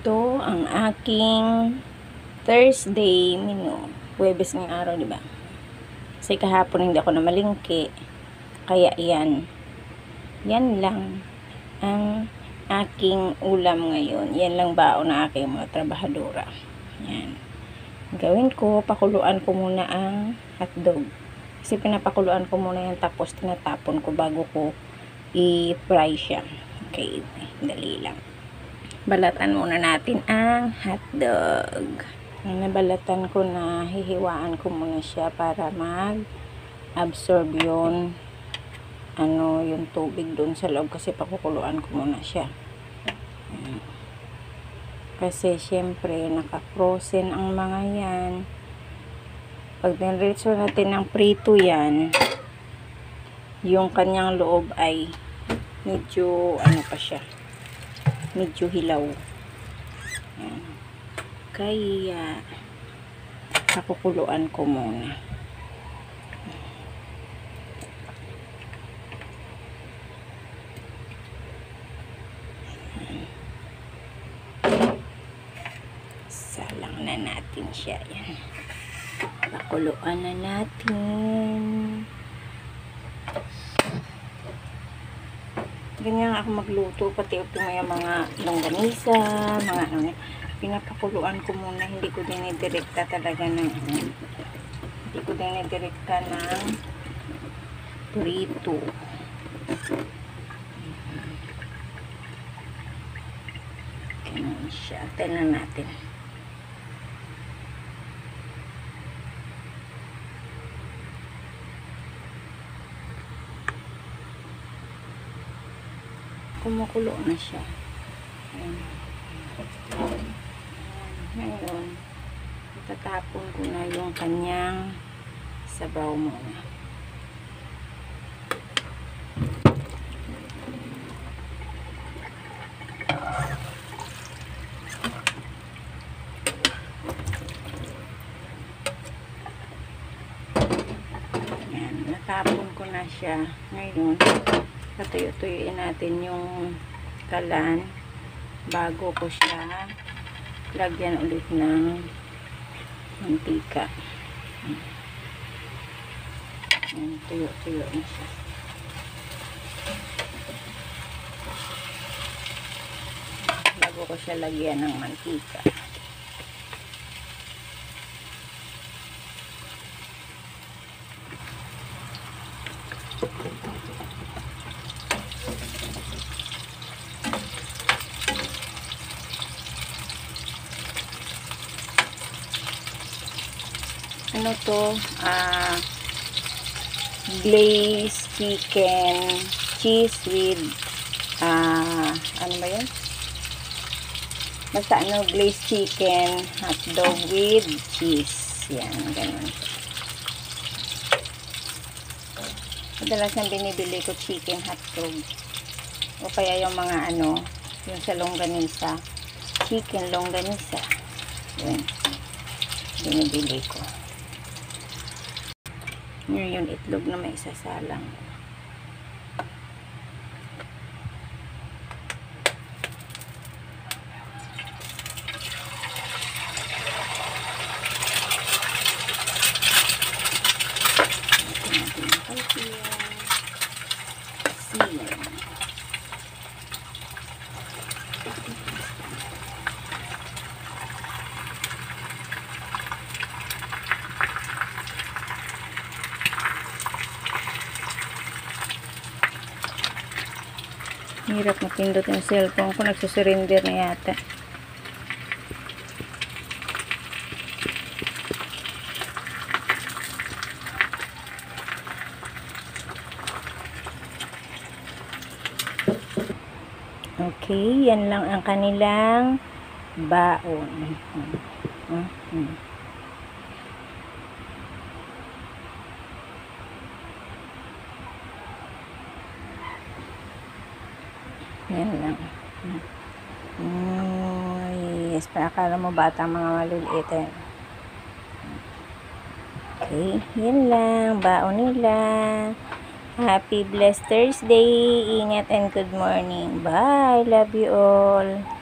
Ito ang aking Thursday menu. Huwebes ng araw, di ba? Kasi kahapon hindi ako namalingki. Kaya yan. Yan lang ang aking ulam ngayon. Yan lang baon ng aking mga trabahadora. Yan. Gawin ko, pakuluan ko muna ang hotdog. Kasi pinapakuluan ko muna yan tapos tinatapon ko bago ko i-fry siya. Okay, dali lang. Balatan muna natin ang hotdog. Nabalatan ko na, hihiwaan ko muna siya para mag-absorb yung yung tubig doon sa loob kasi pakukuluan ko muna siya. Kasi syempre naka-frozen ang mga yan. Pag dinretso natin ng prito yan, yung kanyang loob ay medyo pa siya, medyo hilaw. Ayan. Kaya pakukuluan ko muna. Salang na natin siya. Yan. Pakuluan na natin. Ganyan ako magluto, pati may mga longganisa, mga pinapakuluan ko muna, hindi ko dinidirekta talaga ng hindi ko dinidirekta ng prito. Ganyan siya. Tignan natin. Kumukulo na siya. Ngayon, tatapon ko na yung kanyang sabaw muna. Yan, natapon ko na siya. Ngayon, patuyo-tuyuin natin yung kalan bago ko siya lagyan ulit ng mantika. Tuyo-tuyo na siya. Bago ko siya lagyan ng mantika. Ano to? Glazed chicken cheese with ano ba yun? Basta glazed chicken hotdog with cheese. Yan, ganun. Kadalasan binibili ko chicken hotdog o kaya yung mga yung sa longganisa, chicken longganisa. Yan, binibili ko. Yung itlog na may isasalang. Hirap mapindot yung cellphone ko. Nagsusurrender na yata. Okay, yan lang ang kanilang baon. Yan lang. Yes, akala mo bata mga maliliit. Okay, yan lang. Baon nila. Happy blessed Thursday. Ingat and good morning. Bye. Love you all.